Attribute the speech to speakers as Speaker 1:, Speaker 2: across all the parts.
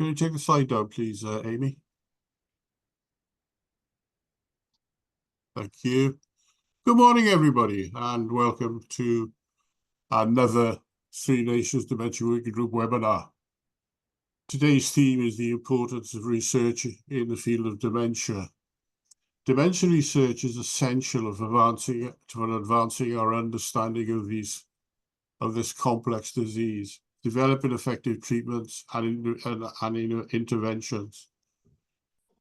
Speaker 1: Can you take the slide down, please, Amy? Thank you. Good morning, everybody, and welcome to another Three Nations Dementia Working Group webinar. Today's theme is the importance of research in the field of dementia. Dementia research is essential of advancing our understanding of this complex disease, developing effective treatments and interventions,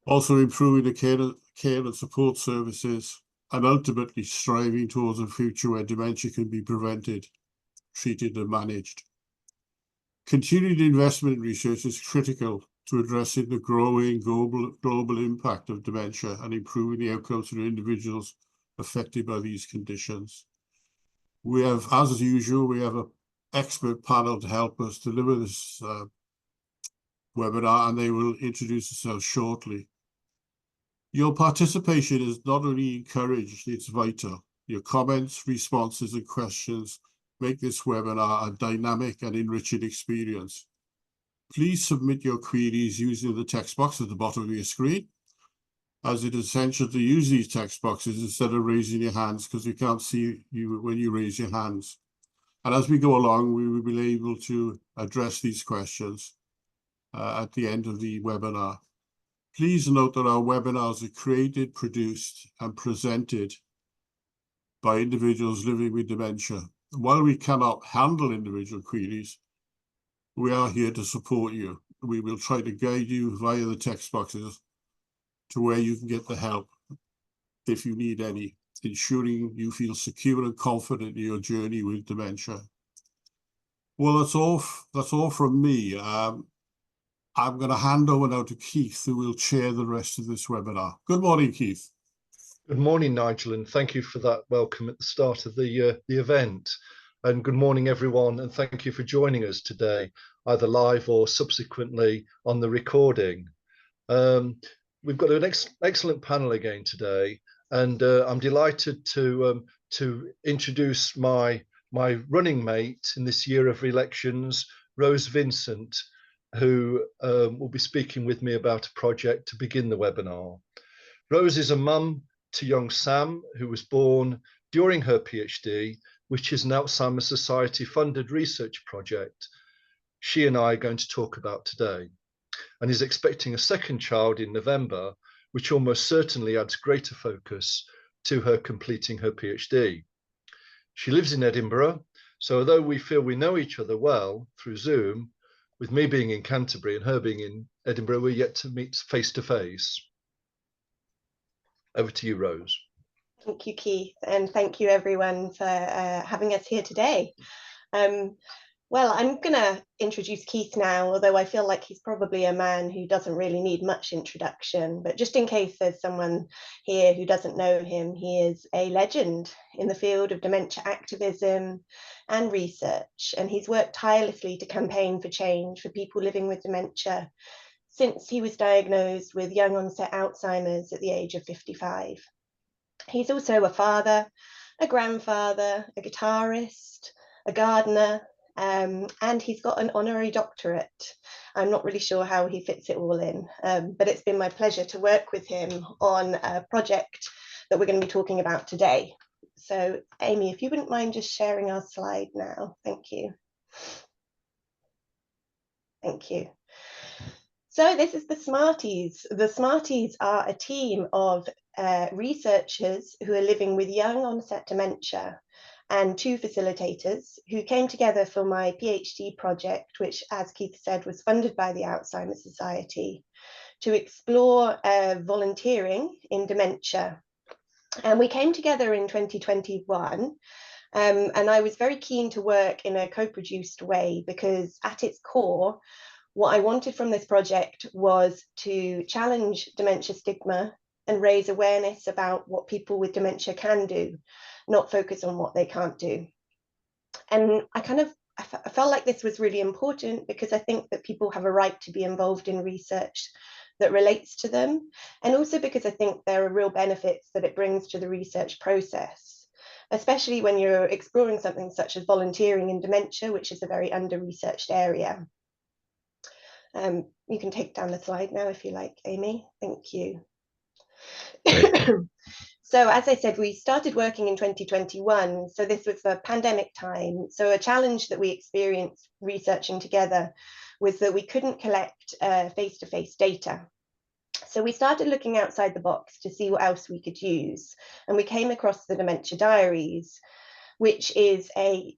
Speaker 1: also improving the care and support services, and ultimately striving towards a future where dementia can be prevented, treated and managed. Continued investment in research is critical to addressing the growing global impact of dementia and improving the outcomes for individuals affected by these conditions. We have, as usual, an expert panel to help us deliver this webinar, and they will introduce themselves shortly. Your participation is not only encouraged, it's vital. Your comments, responses and questions make this webinar a dynamic and enriching experience. Please submit your queries using the text box at the bottom of your screen, as it is essential to use these text boxes instead of raising your hands, because we can't see you when you raise your hands. And as we go along, we will be able to address these questions at the end of the webinar. Please note that our webinars are created, produced and presented by individuals living with dementia. While we cannot handle individual queries, we are here to support you. We will try to guide you via the text boxes to where you can get the help if you need any, ensuring you feel secure and confident in your journey with dementia. Well, that's all from me. I'm going to hand over now to Keith, who will chair the rest of this webinar. Good morning, Keith.
Speaker 2: Good morning, Nigel, and thank you for that welcome at the start of the event. And good morning, everyone, and thank you for joining us today, either live or subsequently on the recording. We've got an excellent panel again today, and I'm delighted to introduce my running mate in this year of elections, Rose Vincent, who will be speaking with me about a project to begin the webinar. Rose is a mum to young Sam, who was born during her PhD, which is an Alzheimer's Society funded research project she and I are going to talk about today, and is expecting a second child in November, which almost certainly adds greater focus to her completing her PhD. She lives in Edinburgh, so although we feel we know each other well through Zoom, with me being in Canterbury and her being in Edinburgh, we're yet to meet face to face. Over to you, Rose.
Speaker 3: Thank you, Keith, and thank you everyone for having us here today. Well, I'm going to introduce Keith now, although I feel like he's probably a man who doesn't really need much introduction. But just in case there's someone here who doesn't know him, he is a legend in the field of dementia activism and research. And he's worked tirelessly to campaign for change for people living with dementia since he was diagnosed with young onset Alzheimer's at the age of 55. He's also a father, a grandfather, a guitarist, a gardener, and he's got an honorary doctorate. I'm not really sure how he fits it all in, but it's been my pleasure to work with him on a project that we're going to be talking about today. So, Amy, if you wouldn't mind just sharing our slide now. Thank you. Thank you. So this is the Smarties. The Smarties are a team of researchers who are living with young onset dementia, and two facilitators who came together for my PhD project, which, as Keith said, was funded by the Alzheimer's Society, to explore volunteering in dementia. And we came together in 2021, and I was very keen to work in a co-produced way, because at its core, what I wanted from this project was to challenge dementia stigma and raise awareness about what people with dementia can do, not focus on what they can't do. And I felt like this was really important, because I think that people have a right to be involved in research that relates to them, and also because I think there are real benefits that it brings to the research process, especially when you're exploring something such as volunteering in dementia, which is a very under-researched area. You can take down the slide now if you like, Amy. Thank you. So as I said, we started working in 2021. So this was the pandemic time. So a challenge that we experienced researching together was that we couldn't collect face-to-face data. So we started looking outside the box to see what else we could use. And we came across the Dementia Diaries, which is a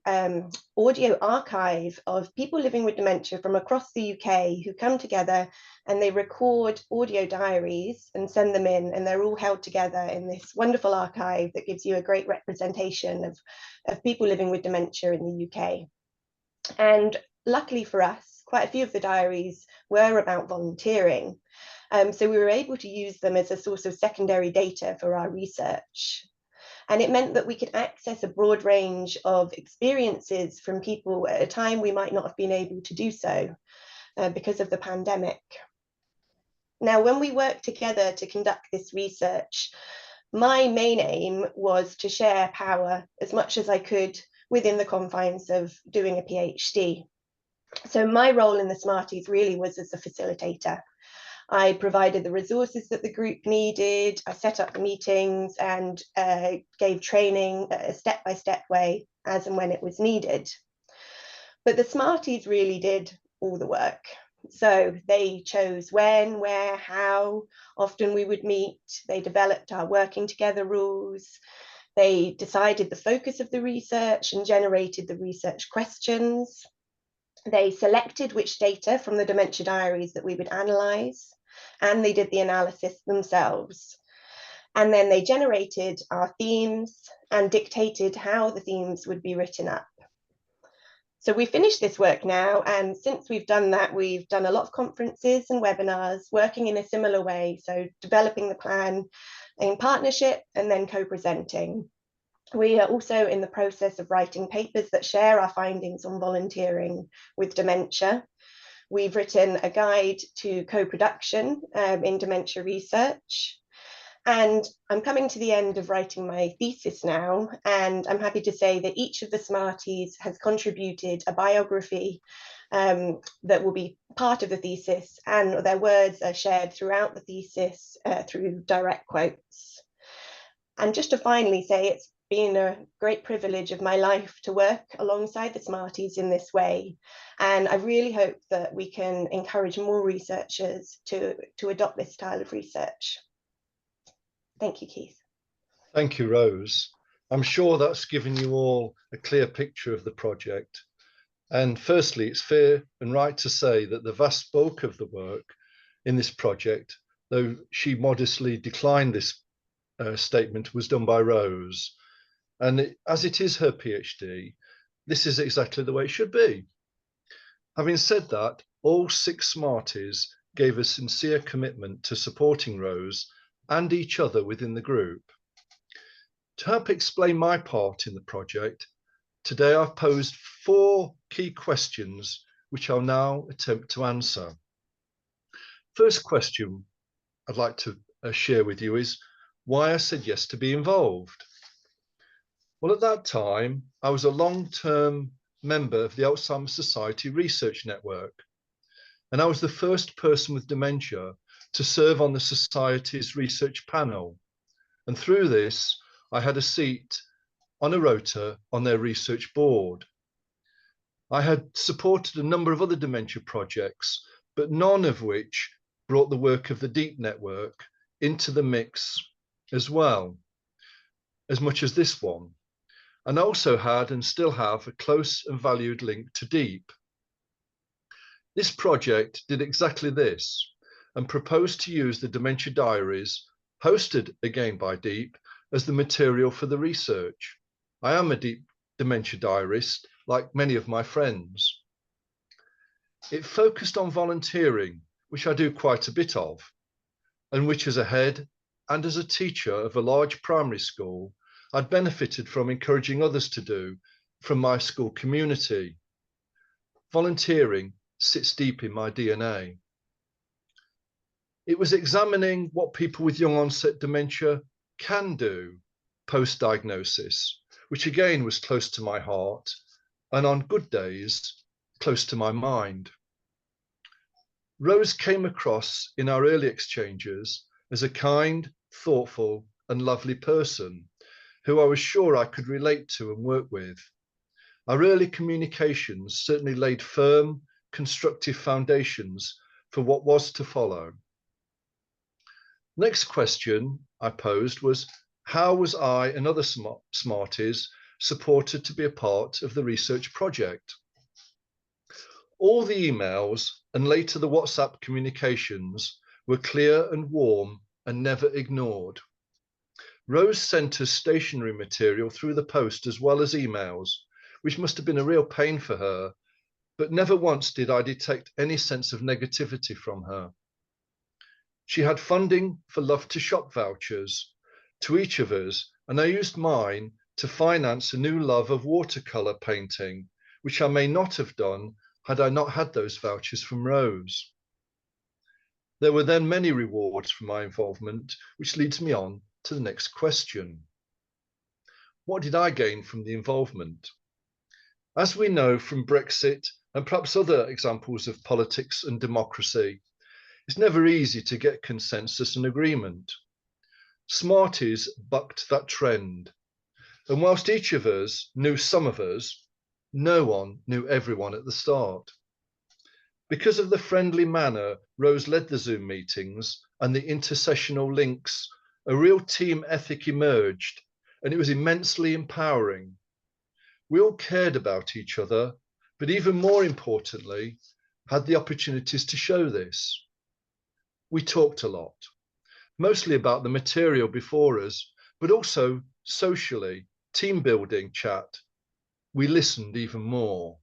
Speaker 3: audio archive of people living with dementia from across the UK who come together and they record audio diaries and send them in, and they're all held together in this wonderful archive that gives you a great representation of people living with dementia in the UK. And luckily for us, quite a few of the diaries were about volunteering. So we were able to use them as a source of secondary data for our research. And it meant that we could access a broad range of experiences from people at a time we might not have been able to do so because of the pandemic. Now, when we worked together to conduct this research, my main aim was to share power as much as I could within the confines of doing a PhD. So my role in the Smarties really was as a facilitator. I provided the resources that the group needed. I set up the meetings and gave training a step-by-step way as and when it was needed. But the Smarties really did all the work. So they chose when, where, how often we would meet. They developed our working together rules. They decided the focus of the research and generated the research questions. They selected which data from the Dementia Diaries that we would analyse, and they did the analysis themselves. And then they generated our themes and dictated how the themes would be written up. So we finished this work now, and since we've done that, we've done a lot of conferences and webinars working in a similar way, so developing the plan in partnership and then co-presenting. We are also in the process of writing papers that share our findings on volunteering with dementia. We've written a guide to co-production in dementia research. And I'm coming to the end of writing my thesis now, and I'm happy to say that each of the Smarties has contributed a biography that will be part of the thesis, and their words are shared throughout the thesis through direct quotes. And just to finally say, it's been a great privilege of my life to work alongside the Smarties in this way. And I really hope that we can encourage more researchers to adopt this style of research. Thank you, Keith.
Speaker 2: Thank you, Rose. I'm sure that's given you all a clear picture of the project. And firstly, it's fair and right to say that the vast bulk of the work in this project, though she modestly declined this statement, was done by Rose. And as it is her PhD, this is exactly the way it should be. Having said that, all 6 Smarties gave a sincere commitment to supporting Rose and each other within the group. To help explain my part in the project, today I've posed 4 key questions which I'll now attempt to answer. First question I'd like to share with you is why I said yes to be involved. Well, at that time, I was a long-term member of the Alzheimer's Society Research Network, and I was the first person with dementia to serve on the Society's research panel. And through this, I had a seat on a rota on their research board. I had supported a number of other dementia projects, but none of which brought the work of the DEEP network into the mix as well, as much as this one. And also had and still have a close and valued link to DEEP. This project did exactly this and proposed to use the Dementia Diaries, hosted again by DEEP, as the material for the research. I am a DEEP dementia diarist, like many of my friends. It focused on volunteering, which I do quite a bit of, and which as a head and as a teacher of a large primary school, I'd benefited from encouraging others to do from my school community. Volunteering sits deep in my DNA. It was examining what people with young onset dementia can do post-diagnosis, which again was close to my heart and on good days, close to my mind. Rose came across in our early exchanges as a kind, thoughtful, and lovely person who I was sure I could relate to and work with. Our early communications certainly laid firm, constructive foundations for what was to follow. Next question I posed was, how was I and other Smarties supported to be a part of the research project? All the emails and later the WhatsApp communications were clear and warm and never ignored. Rose sent us stationery material through the post as well as emails, which must have been a real pain for her, but never once did I detect any sense of negativity from her. She had funding for Love to Shop vouchers to each of us, and I used mine to finance a new love of watercolour painting, which I may not have done had I not had those vouchers from Rose. There were then many rewards for my involvement, which leads me on to the next question. What did I gain from the involvement? As we know from Brexit and perhaps other examples of politics and democracy, it's never easy to get consensus and agreement. Smarties bucked that trend. And whilst each of us knew some of us, no one knew everyone at the start. Because of the friendly manner Rose led the Zoom meetings and the intersessional links, a real team ethic emerged, and it was immensely empowering. We all cared about each other, but even more importantly, had the opportunities to show this. We talked a lot, mostly about the material before us, but also socially, team building chat. We listened even more.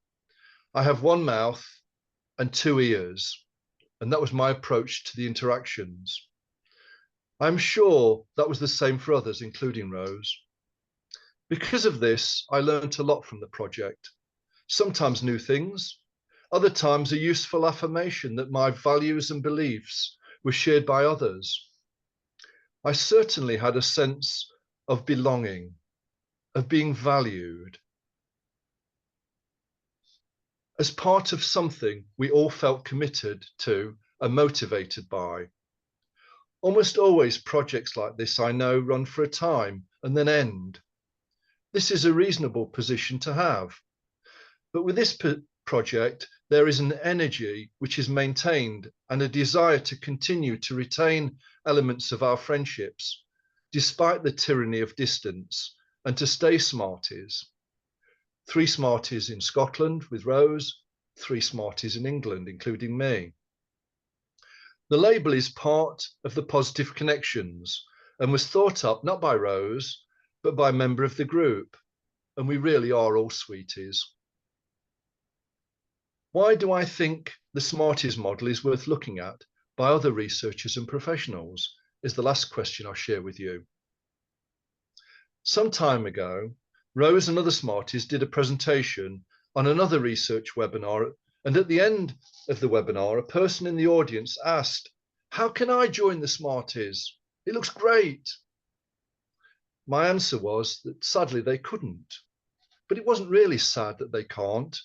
Speaker 2: I have one mouth and two ears, and that was my approach to the interactions. I'm sure that was the same for others, including Rose. Because of this, I learned a lot from the project. Sometimes new things, other times a useful affirmation that my values and beliefs were shared by others. I certainly had a sense of belonging, of being valued, as part of something we all felt committed to and motivated by. Almost always projects like this, I know, run for a time and then end. This is a reasonable position to have. But with this project, there is an energy which is maintained and a desire to continue to retain elements of our friendships, despite the tyranny of distance, and to stay Smarties. 3 Smarties in Scotland with Rose, 3 Smarties in England, including me. The label is part of the Positive Connections and was thought up not by Rose, but by a member of the group. And we really are all sweeties. Why do I think the Smarties model is worth looking at by other researchers and professionals is the last question I'll share with you. Some time ago, Rose and other Smarties did a presentation on another research webinar, and at the end of the webinar, a person in the audience asked, "How can I join the Smarties? It looks great." My answer was that sadly they couldn't. But it wasn't really sad that they can't,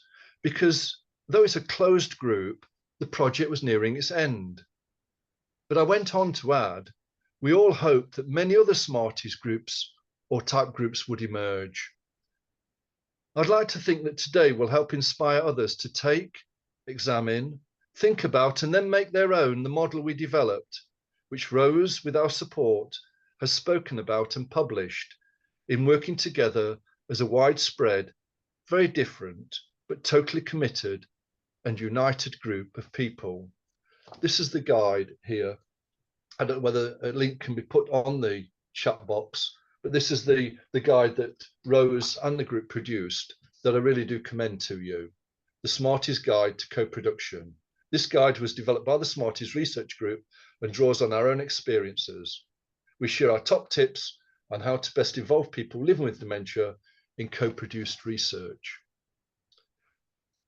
Speaker 2: because though it's a closed group, the project was nearing its end. But I went on to add, we all hoped that many other Smarties groups or type groups would emerge. I'd like to think that today will help inspire others to take, examine, think about, and then make their own the model we developed, which Rose, with our support, has spoken about and published in working together as a widespread, very different, but totally committed and united group of people. This is the guide here. I don't know whether a link can be put on the chat box, but this is the guide that Rose and the group produced that I really do commend to you. The Smarties Guide to Co-Production. This guide was developed by the Smarties Research Group and draws on our own experiences. We share our top tips on how to best involve people living with dementia in co-produced research.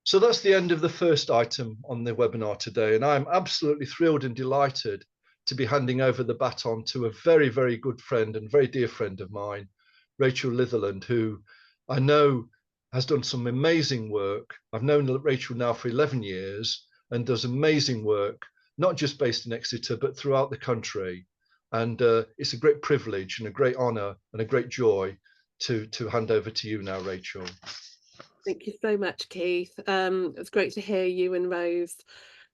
Speaker 2: So that's the end of the first item on the webinar today, and I'm absolutely thrilled and delighted to be handing over the baton to a very, very good friend and very dear friend of mine, Rachel Litherland, who I know has done some amazing work. I've known Rachel now for 11 years and does amazing work not just based in Exeter, but throughout the country. And it's a great privilege and a great honour and a great joy to hand over to you now, Rachel.
Speaker 4: Thank you so much, Keith. It's great to hear you and Rose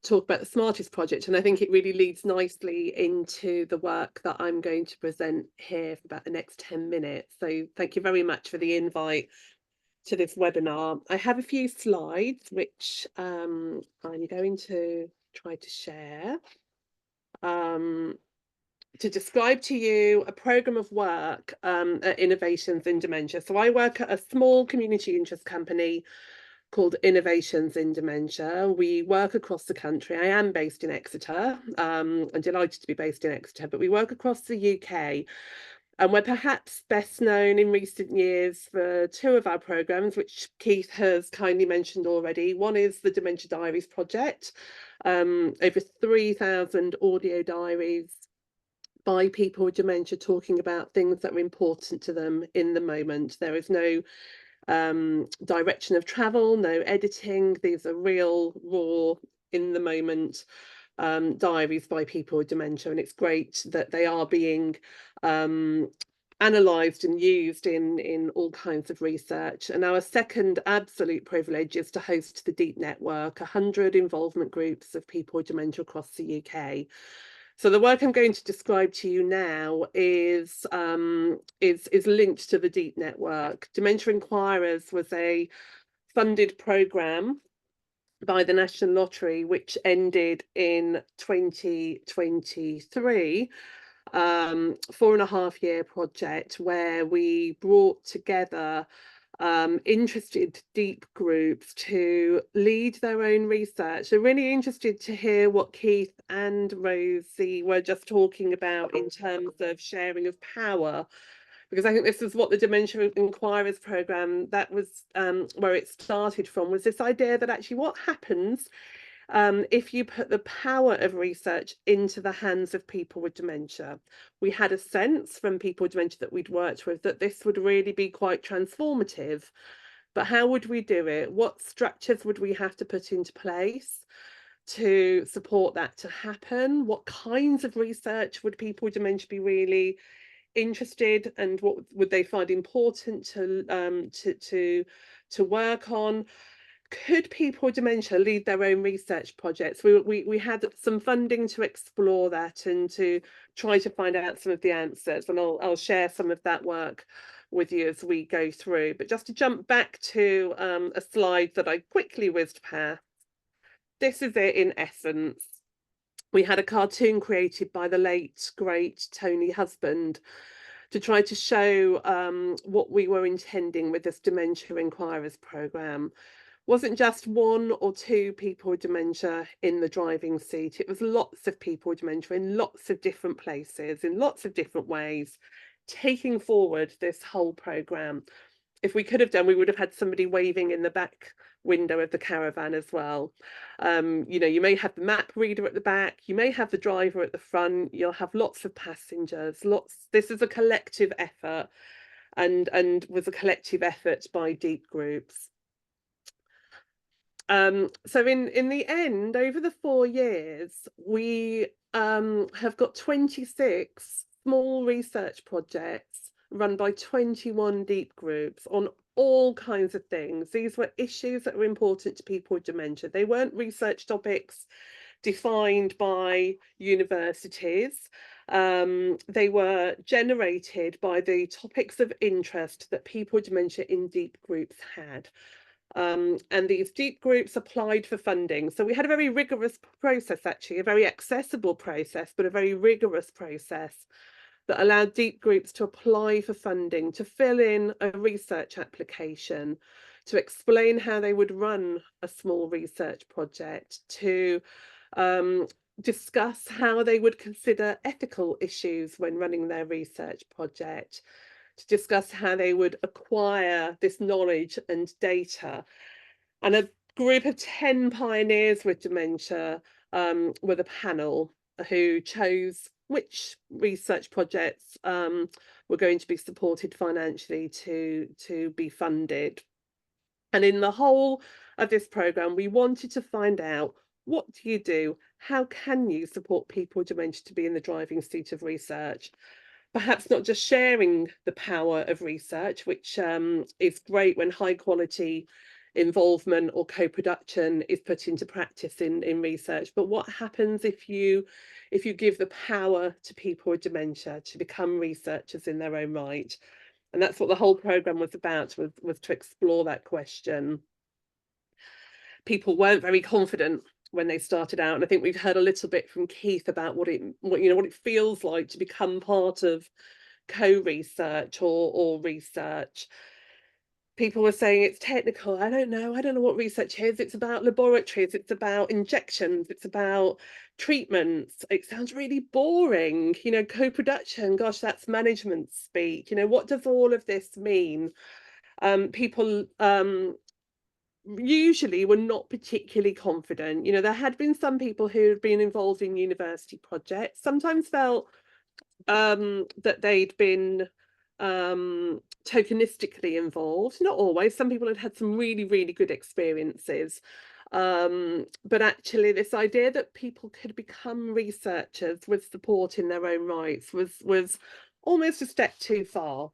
Speaker 4: talk about the Smarties project, and I think it really leads nicely into the work that I'm going to present here for about the next 10 minutes. So thank you very much for the invite to this webinar. I have a few slides which I'm going to try to share to describe to you a programme of work at Innovations in Dementia. So I work at a small community interest company called Innovations in Dementia. We work across the country. I am based in Exeter. I'm delighted to be based in Exeter, but we work across the UK. And we're perhaps best known in recent years for two of our programmes, which Keith has kindly mentioned already. One is the Dementia Diaries project, over 3,000 audio diaries by people with dementia talking about things that are important to them in the moment. There is no direction of travel, no editing. These are real, raw, in the moment diaries by people with dementia, and it's great that they are being analysed and used in all kinds of research. And our second absolute privilege is to host the Deep Network, 100 involvement groups of people with dementia across the UK. So the work I'm going to describe to you now is linked to the Deep Network. Dementia Inquirers was a funded programme by the National Lottery, which ended in 2023, 4.5-year project where we brought together interested deep groups to lead their own research. So really interested to hear what Keith and Rosie were just talking about in terms of sharing of power, because I think this is what the Dementia Inquirers programme, that was where it started from, was this idea that actually what happens if you put the power of research into the hands of people with dementia. We had a sense from people with dementia that we'd worked with that this would really be quite transformative. But how would we do it? What structures would we have to put into place to support that to happen? What kinds of research would people with dementia be really interested, and what would they find important to work on? Could people with dementia lead their own research projects? We had some funding to explore that and to try to find out some of the answers, and I'll share some of that work with you as we go through. But just to jump back to a slide that I quickly whizzed past, this is it in essence. We had a cartoon created by the late, great Tony Husband to try to show what we were intending with this Dementia Inquirers programme. Wasn't just one or two people with dementia in the driving seat. It was lots of people with dementia in lots of different places, in lots of different ways, taking forward this whole programme. If we could have done, we would have had somebody waving in the back window of the caravan as well. You know, you may have the map reader at the back, you may have the driver at the front, you'll have lots of passengers, this is a collective effort, and was a collective effort by deep groups. So in the end, over the 4 years, we have got 26 small research projects run by 21 deep groups on all kinds of things. These were issues that were important to people with dementia. They weren't research topics defined by universities. They were generated by the topics of interest that people with dementia in deep groups had. And these deep groups applied for funding. So we had a very rigorous process, actually, a very accessible process, but a very rigorous process that allowed deep groups to apply for funding, to fill in a research application, to explain how they would run a small research project, to discuss how they would consider ethical issues when running their research project, to discuss how they would acquire this knowledge and data. And a group of 10 pioneers with dementia were the panel who chose which research projects were going to be supported financially to be funded. And in the whole of this programme, we wanted to find out What do you do? How can you support people with dementia to be in the driving seat of research? Perhaps not just sharing the power of research, which is great when high quality involvement or co-production is put into practice in research, but what happens if you give the power to people with dementia to become researchers in their own right? And that's what the whole programme was about, was to explore that question. People weren't very confident when they started out, and I think we've heard a little bit from Keith about what it feels like to become part of co-research or research. People were saying it's technical. I don't know what research is. It's about laboratories, it's about injections, it's about treatments. It sounds really boring. Co-production, gosh, that's management speak. What does all of this mean? People usually were not particularly confident. There had been some people who had been involved in university projects, sometimes felt that they'd been tokenistically involved. Not always. Some people had had some really, really good experiences. But actually this idea that people could become researchers with support in their own rights was almost a step too far.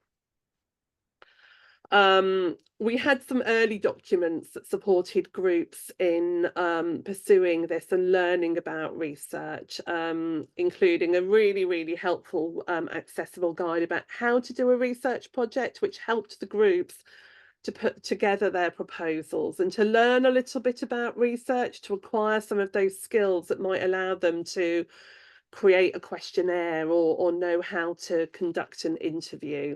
Speaker 4: We had some early documents that supported groups in pursuing this and learning about research, including a really, really helpful accessible guide about how to do a research project, which helped the groups to put together their proposals and to learn a little bit about research, to acquire some of those skills that might allow them to create a questionnaire or know how to conduct an interview.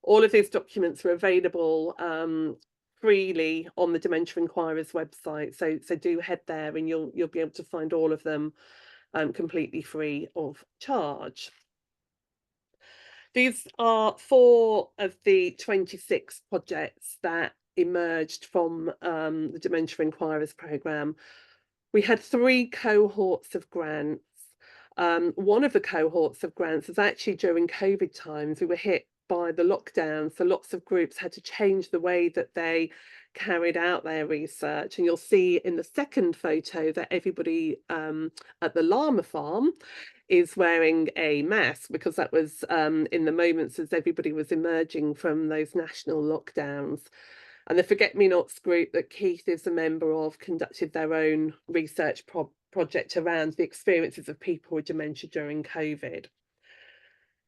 Speaker 4: All of these documents are available freely on the Dementia Inquirer's website, so do head there and you'll be able to find all of them completely free of charge. These are 4 of the 26 projects that emerged from the Dementia Inquirer's programme. We had 3 cohorts of grants. One of the cohorts of grants was actually during COVID times. We were hit by the lockdown, so lots of groups had to change the way that they carried out their research. And you'll see in the second photo that everybody at the llama farm is wearing a mask, because that was in the moments as everybody was emerging from those national lockdowns. And the Forget-Me-Nots group that Keith is a member of conducted their own research project around the experiences of people with dementia during COVID.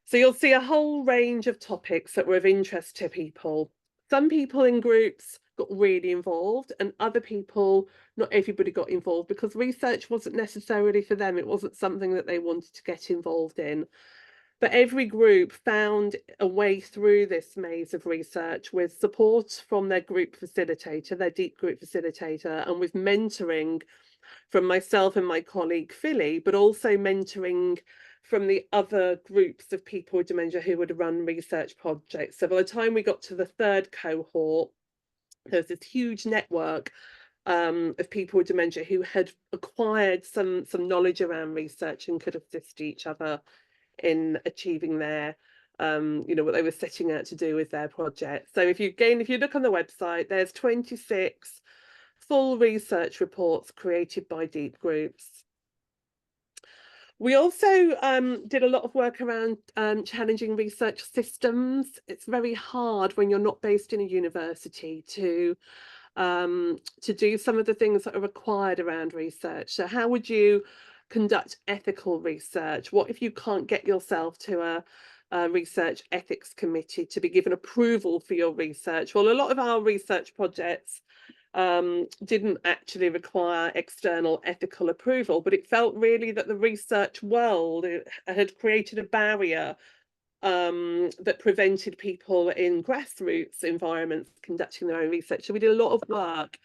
Speaker 4: So you'll see a whole range of topics that were of interest to people. Some people in groups got really involved, and other people, not everybody got involved because research wasn't necessarily for them. It wasn't something that they wanted to get involved in. But every group found a way through this maze of research with support from their group facilitator, their deep group facilitator, and with mentoring from myself and my colleague Philly, but also mentoring from the other groups of people with dementia who would run research projects. So by the time we got to the 3rd cohort, there was this huge network of people with dementia who had acquired some knowledge around research and could assist each other in achieving their what they were setting out to do with their project. So if you look on the website, there's 26 full research reports created by deep groups. We also did a lot of work around challenging research systems. It's very hard when you're not based in a university to do some of the things that are required around research. So how would you conduct ethical research? What if you can't get yourself to a research ethics committee to be given approval for your research? Well, a lot of our research projects didn't actually require external ethical approval, but it felt really that the research world had created a barrier that prevented people in grassroots environments conducting their own research. So we did a lot of work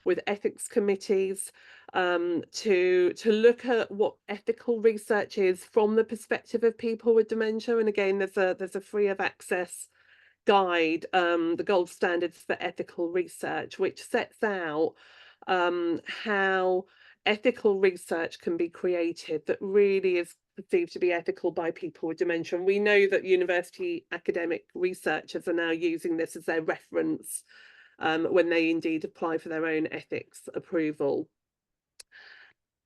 Speaker 4: with ethics committees to look at what ethical research is from the perspective of people with dementia. And again, there's a free of access guide, the gold standards for ethical research, which sets out how ethical research can be created that really is perceived to be ethical by people with dementia. And we know that university academic researchers are now using this as their reference when they indeed apply for their own ethics approval.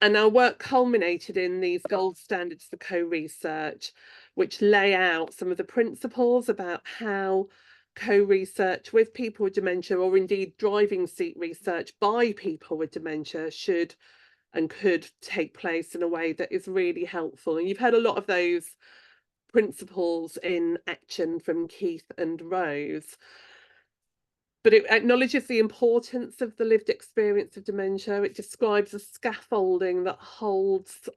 Speaker 4: And our work culminated in these gold standards for co-research, which lay out some of the principles about how co-research with people with dementia, or indeed driving seat research by people with dementia, should and could take place in a way that is really helpful. And you've heard a lot of those principles in action from Keith and Rose. But it acknowledges the importance of the lived experience of dementia. It describes the scaffolding that holds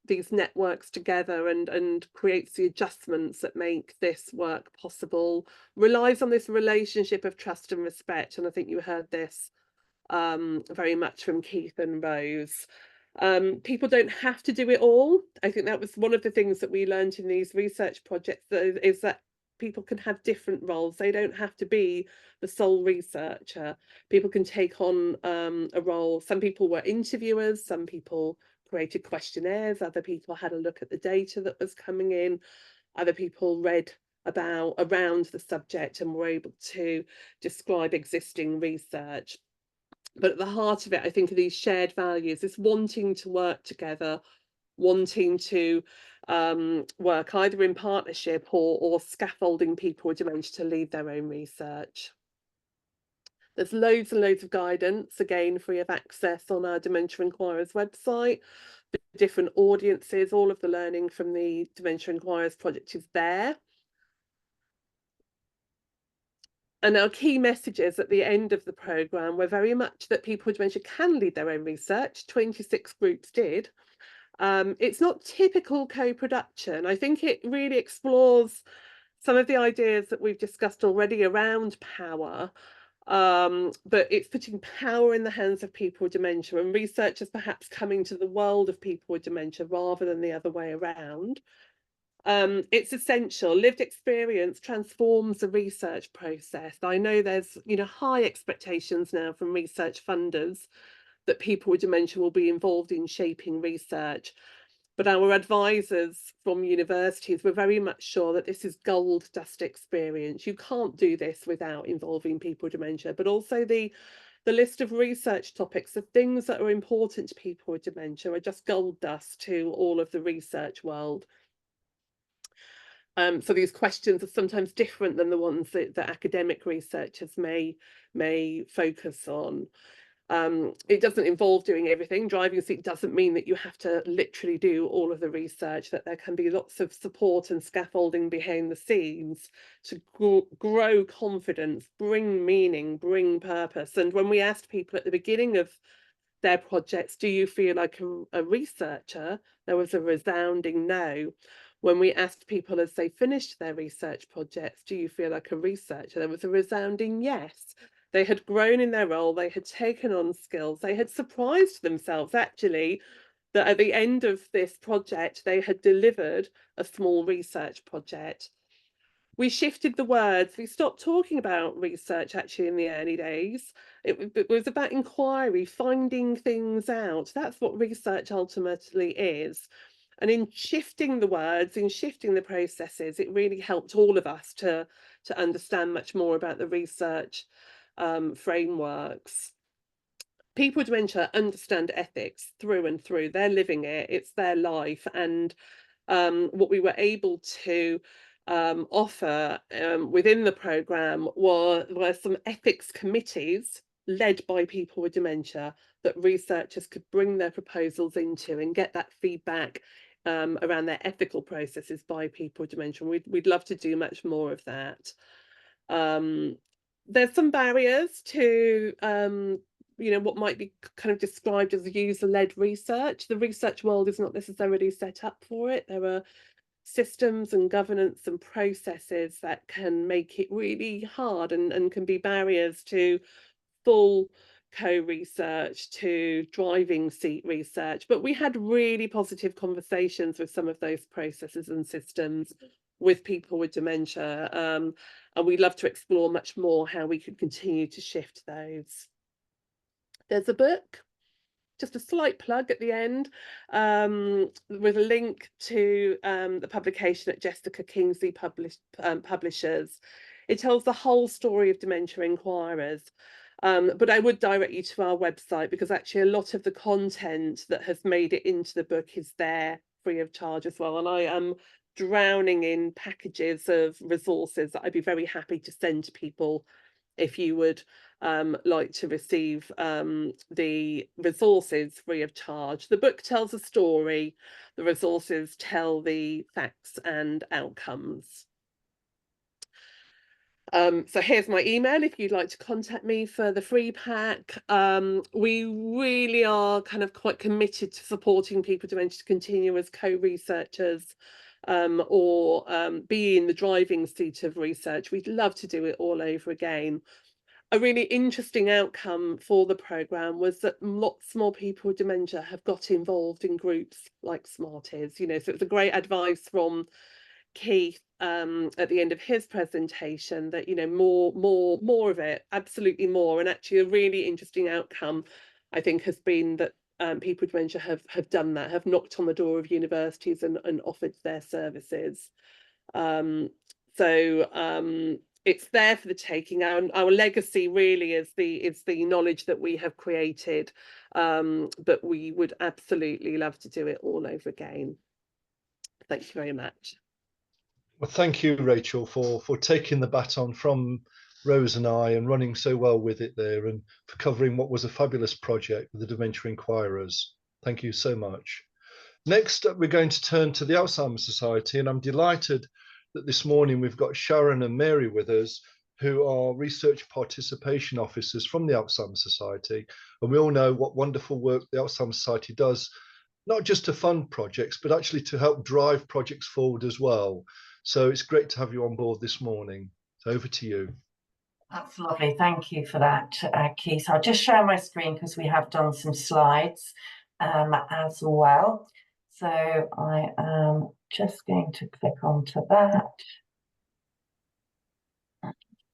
Speaker 4: these networks together and creates the adjustments that make this work possible, relies on this relationship of trust and respect. And I think you heard this very much from Keith and Rose. People don't have to do it all. I think that was one of the things that we learned in these research projects, is that people can have different roles. They don't have to be the sole researcher. People can take on a role. Some people were interviewers, some people created questionnaires, other people had a look at the data that was coming in, other people read around the subject and were able to describe existing research. But at the heart of it, I think, are these shared values, this wanting to work together, wanting to work either in partnership or scaffolding people with dementia to lead their own research. There's loads and loads of guidance, again, free of access on our Dementia Inquirers website. For different audiences, all of the learning from the Dementia Inquirers project is there. And our key messages at the end of the programme were very much that people with dementia can lead their own research. 26 groups did. It's not typical co-production. I think it really explores some of the ideas that we've discussed already around power, but it's putting power in the hands of people with dementia, and researchers perhaps coming to the world of people with dementia rather than the other way around. It's essential. Lived experience transforms the research process. I know there's, high expectations now from research funders that people with dementia will be involved in shaping research. But our advisors from universities were very much sure that this is gold dust experience. You can't do this without involving people with dementia, but also the list of research topics, the things that are important to people with dementia, are just gold dust to all of the research world. So these questions are sometimes different than the ones that academic researchers may focus on. It doesn't involve doing everything. Driving a seat doesn't mean that you have to literally do all of the research, that there can be lots of support and scaffolding behind the scenes to grow confidence, bring meaning, bring purpose. And when we asked people at the beginning of their projects, do you feel like a researcher? There was a resounding no. When we asked people as they finished their research projects, do you feel like a researcher? There was a resounding yes. They had grown in their role, they had taken on skills, they had surprised themselves actually that at the end of this project, they had delivered a small research project. We shifted the words. We stopped talking about research actually in the early days. It was about inquiry, finding things out. That's what research ultimately is. And in shifting the words, in shifting the processes, it really helped all of us to understand much more about the research frameworks. People with dementia understand ethics through and through. They're living it. It's their life. And what we were able to offer within the programme were some ethics committees led by people with dementia that researchers could bring their proposals into and get that feedback around their ethical processes by people with dementia. We'd love to do much more of that. There's some barriers to what might be kind of described as user-led research. The research world is not necessarily set up for it. There are systems and governance and processes that can make it really hard and can be barriers to full co-research, to driving seat research. But we had really positive conversations with some of those processes and systems with people with dementia, and we'd love to explore much more how we could continue to shift those. There's a book, just a slight plug at the end, with a link to the publication at Jessica Kingsley Publishers. It tells the whole story of Dementia Inquirers. But I would direct you to our website, because actually a lot of the content that has made it into the book is there free of charge as well. And I am drowning in packages of resources that I'd be very happy to send to people if you would like to receive the resources free of charge. The book tells a story, the resources tell the facts and outcomes. So here's my email if you'd like to contact me for the free pack. We really are kind of quite committed to supporting people with dementia to continue as co-researchers or be in the driving seat of research. We'd love to do it all over again. A really interesting outcome for the programme was that lots more people with dementia have got involved in groups like Smarties, you know, so it's a great advice from Keith at the end of his presentation that, you know, more of it, absolutely more. And actually a really interesting outcome, I think, has been that people with dementia have done that, have knocked on the door of universities and offered their services. It's there for the taking. Our legacy really is the knowledge that we have created, but we would absolutely love to do it all over again. Thank you very much.
Speaker 2: Well, thank you, Rachel, for taking the baton from Rose and I and running so well with it there, and for covering what was a fabulous project with the Dementia Inquirers. Thank you so much. Next up, we're going to turn to the Alzheimer's Society, and I'm delighted that this morning we've got Sharon and Mary with us, who are research participation officers from the Alzheimer's Society. And we all know what wonderful work the Alzheimer's Society does, not just to fund projects, but actually to help drive projects forward as well. So it's great to have you on board this morning. So over to you.
Speaker 5: That's lovely. Thank you for that, Keith. I'll just share my screen because we have done some slides as well. So I am just going to click onto that.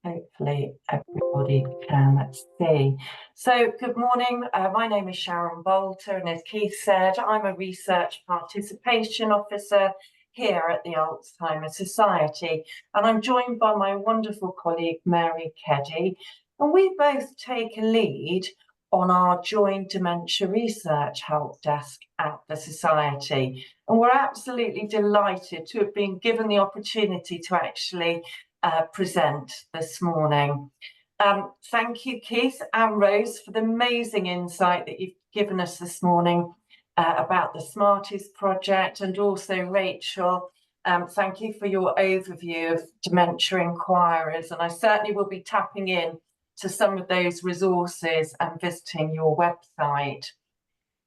Speaker 5: Hopefully everybody can see. So good morning. My name is Sharon Bolter, and as Keith said, I'm a research participation officer here at the Alzheimer's Society, and I'm joined by my wonderful colleague Mary Keddy, and we both take a lead on our joint dementia research help desk at the Society, and we're absolutely delighted to have been given the opportunity to actually present this morning. Thank you, Keith and Rose, for the amazing insight that you've given us this morning about the Smarties project, and also Rachel, thank you for your overview of Dementia Inquirers, and I certainly will be tapping in to some of those resources and visiting your website.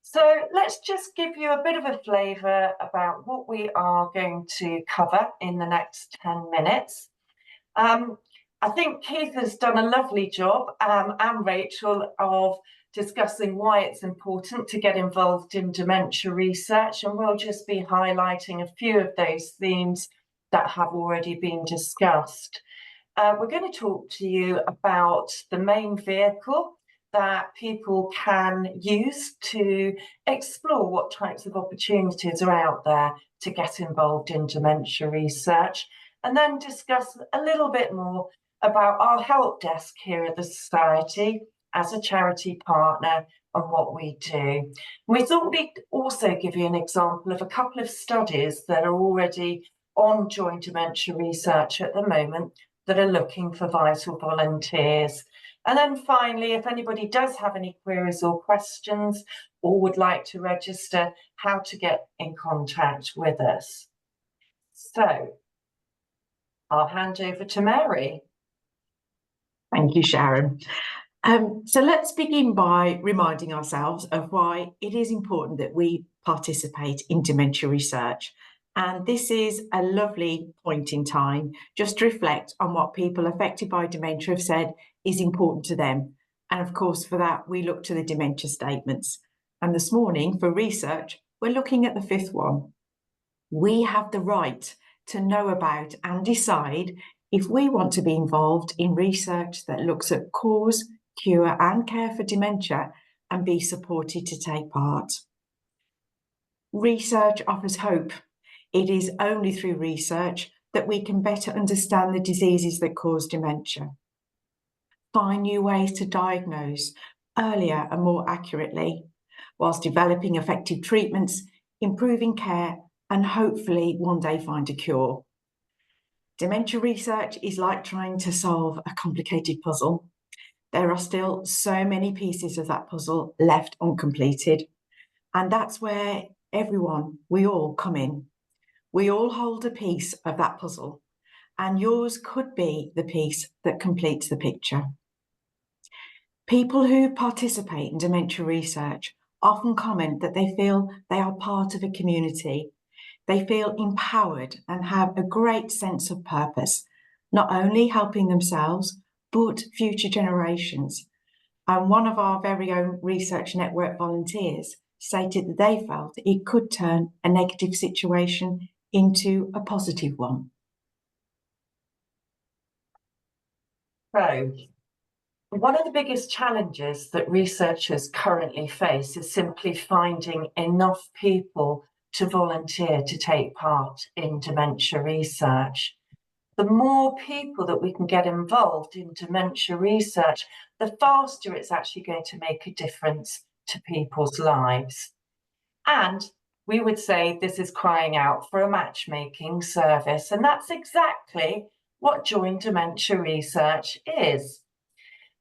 Speaker 5: So let's just give you a bit of a flavour about what we are going to cover in the next 10 minutes. I think Keith has done a lovely job, and Rachel, of discussing why it's important to get involved in dementia research, and we'll just be highlighting a few of those themes that have already been discussed. We're going to talk to you about the main vehicle that people can use to explore what types of opportunities are out there to get involved in dementia research, and then discuss a little bit more about our help desk here at the Society as a charity partner and what we do. We thought we'd also give you an example of a couple of studies that are already on joint dementia research at the moment that are looking for vital volunteers. And then finally, if anybody does have any queries or questions or would like to register, how to get in contact with us. So I'll hand over to Mary.
Speaker 6: Thank you, Sharon. So let's begin by reminding ourselves of why it is important that we participate in dementia research. And this is a lovely point in time just to reflect on what people affected by dementia have said is important to them. And of course, for that, we look to the dementia statements. And this morning, for research, we're looking at the fifth one. We have the right to know about and decide if we want to be involved in research that looks at cause, cure and care for dementia and be supported to take part. Research offers hope. It is only through research that we can better understand the diseases that cause dementia. find new ways to diagnose earlier and more accurately, whilst developing effective treatments, improving care, and hopefully one day find a cure. Dementia research is like trying to solve a complicated puzzle. There are still so many pieces of that puzzle left uncompleted, and that's where we all come in. We all hold a piece of that puzzle, and yours could be the piece that completes the picture. People who participate in dementia research often comment that they feel they are part of a community. They feel empowered and have a great sense of purpose, not only helping themselves, but future generations. And one of our very own Research Network volunteers stated that they felt it could turn a negative situation into a positive one.
Speaker 5: So, one of the biggest challenges that researchers currently face is simply finding enough people to volunteer to take part in dementia research. The more people that we can get involved in dementia research, the faster it's actually going to make a difference to people's lives. And we would say this is crying out for a matchmaking service, and that's exactly what Join Dementia Research is.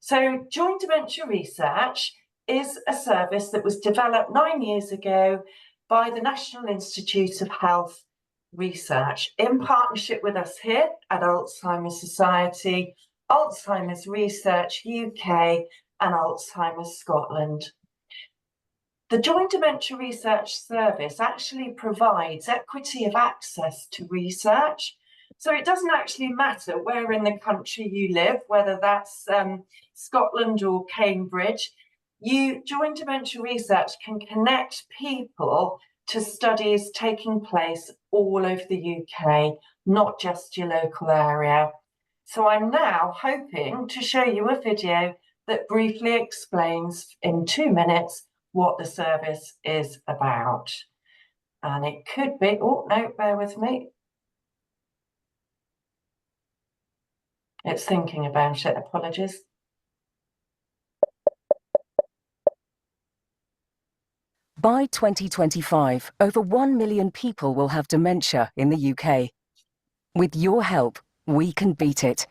Speaker 5: So Join Dementia Research is a service that was developed 9 years ago by the National Institute of Health Research in partnership with us here at Alzheimer's Society, Alzheimer's Research UK and Alzheimer's Scotland. The Join Dementia Research Service actually provides equity of access to research. So it doesn't actually matter where in the country you live, whether that's Scotland or Cambridge. Join Dementia Research can connect people to studies taking place all over the UK, not just your local area. So I'm now hoping to show you a video that briefly explains in 2 minutes what the service is about. And it could be, oh no, bear with me. It's thinking about it, apologies.
Speaker 7: By 2025, over 1 million people will have dementia in the UK. With your help, we can beat it.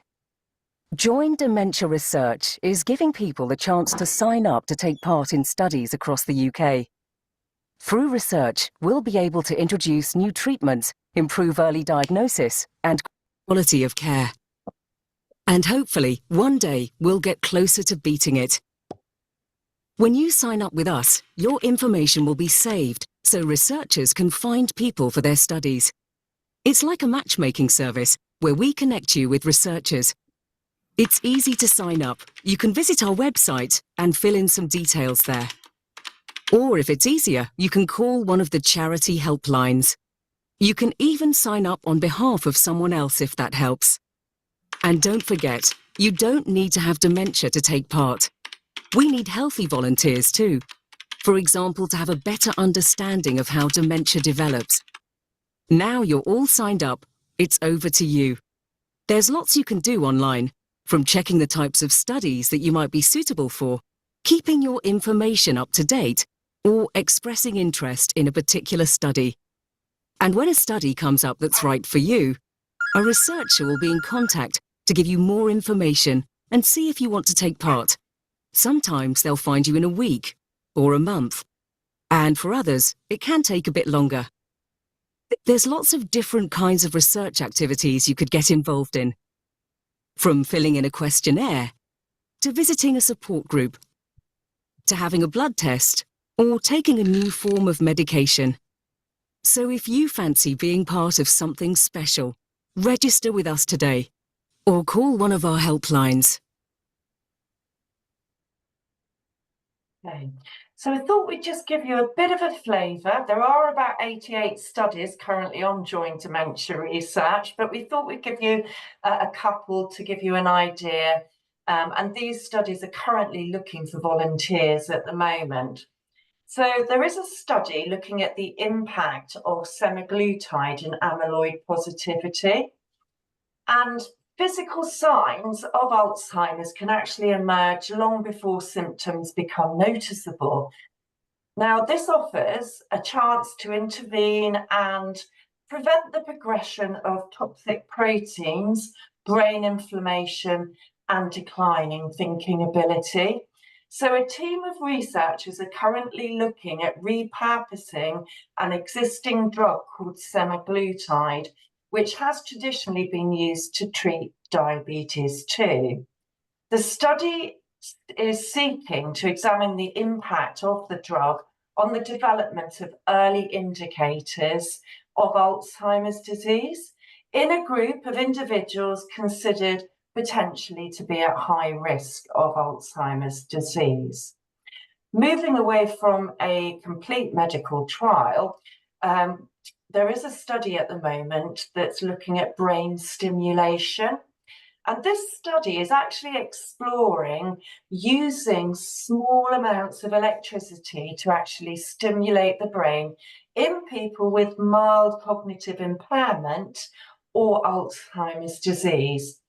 Speaker 7: Join Dementia Research is giving people the chance to sign up to take part in studies across the UK. Through research, we'll be able to introduce new treatments, improve early diagnosis and quality of care. And hopefully, one day, we'll get closer to beating it. When you sign up with us, your information will be saved so researchers can find people for their studies. It's like a matchmaking service where we connect you with researchers. It's easy to sign up. You can visit our website and fill in some details there. Or if it's easier, you can call one of the charity helplines. You can even sign up on behalf of someone else if that helps. And don't forget, you don't need to have dementia to take part. We need healthy volunteers too. For example, to have a better understanding of how dementia develops. Now you're all signed up, it's over to you. There's lots you can do online, from checking the types of studies that you might be suitable for, keeping your information up to date, or expressing interest in a particular study. And when a study comes up that's right for you, a researcher will be in contact to give you more information and see if you want to take part. Sometimes they'll find you in a week or a month. And for others, it can take a bit longer. There's lots of different kinds of research activities you could get involved in. From filling in a questionnaire, to visiting a support group, to having a blood test, or taking a new form of medication. So if you fancy being part of something special, register with us today, or call one of our helplines.
Speaker 5: Okay, so I thought we'd just give you a bit of a flavour. There are about 88 studies currently on Join Dementia Research, but we thought we'd give you a couple to give you an idea. And these studies are currently looking for volunteers at the moment. So there is a study looking at the impact of semaglutide in amyloid positivity. And Physical signs of Alzheimer's can actually emerge long before symptoms become noticeable. Now, this offers a chance to intervene and prevent the progression of toxic proteins, brain inflammation, and declining thinking ability. So a team of researchers are currently looking at repurposing an existing drug called semaglutide, which has traditionally been used to treat diabetes too. The study is seeking to examine the impact of the drug on the development of early indicators of Alzheimer's disease in a group of individuals considered potentially to be at high risk of Alzheimer's disease. Moving away from a complete medical trial, there is a study at the moment that's looking at brain stimulation. And this study is actually exploring using small amounts of electricity to actually stimulate the brain in people with mild cognitive impairment or Alzheimer's disease.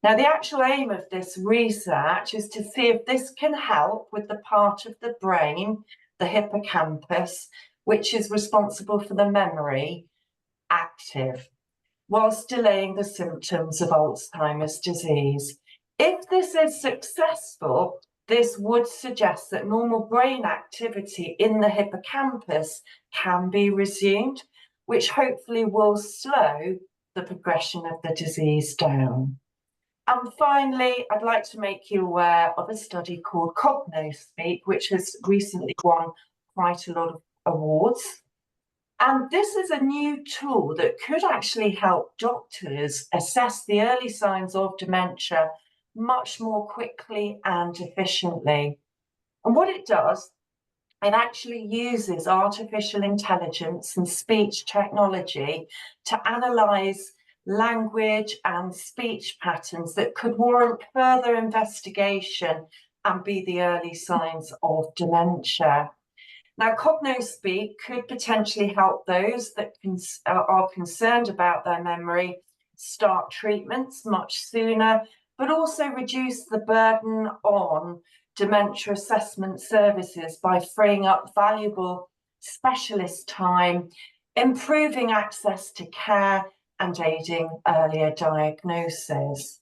Speaker 5: Now, the actual aim of this research is to see if this can help with the part of the brain, the hippocampus, which is responsible for the memory, active, whilst delaying the symptoms of Alzheimer's disease. If this is successful, this would suggest that normal brain activity in the hippocampus can be resumed, which hopefully will slow the progression of the disease down. And finally, I'd like to make you aware of a study called CognoSpeak, which has recently won quite a lot of awards. And this is a new tool that could actually help doctors assess the early signs of dementia much more quickly and efficiently. And what it does, it actually uses artificial intelligence and speech technology to analyse language and speech patterns that could warrant further investigation and be the early signs of dementia. Now, CognoSpeak could potentially help those that are concerned about their memory start treatments much sooner, but also reduce the burden on dementia assessment services by freeing up valuable specialist time, improving access to care, and aiding earlier diagnosis.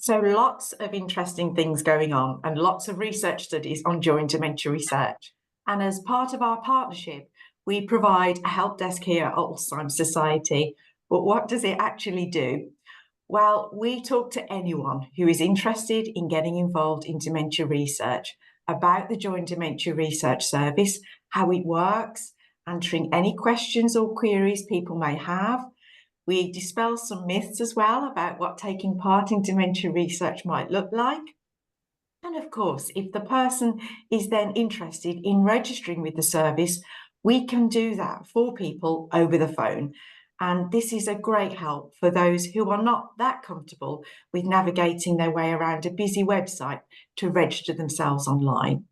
Speaker 6: So lots of interesting things going on and lots of research studies on joint dementia research. And as part of our partnership, we provide a help desk here at Alzheimer's Society. But what does it actually do? Well, we talk to anyone who is interested in getting involved in dementia research about the Joint Dementia Research Service, how it works, answering any questions or queries people may have. We dispel some myths as well about what taking part in dementia research might look like. And of course, if the person is then interested in registering with the service, we can do that for people over the phone. And this is a great help for those who are not that comfortable with navigating their way around a busy website to register themselves online.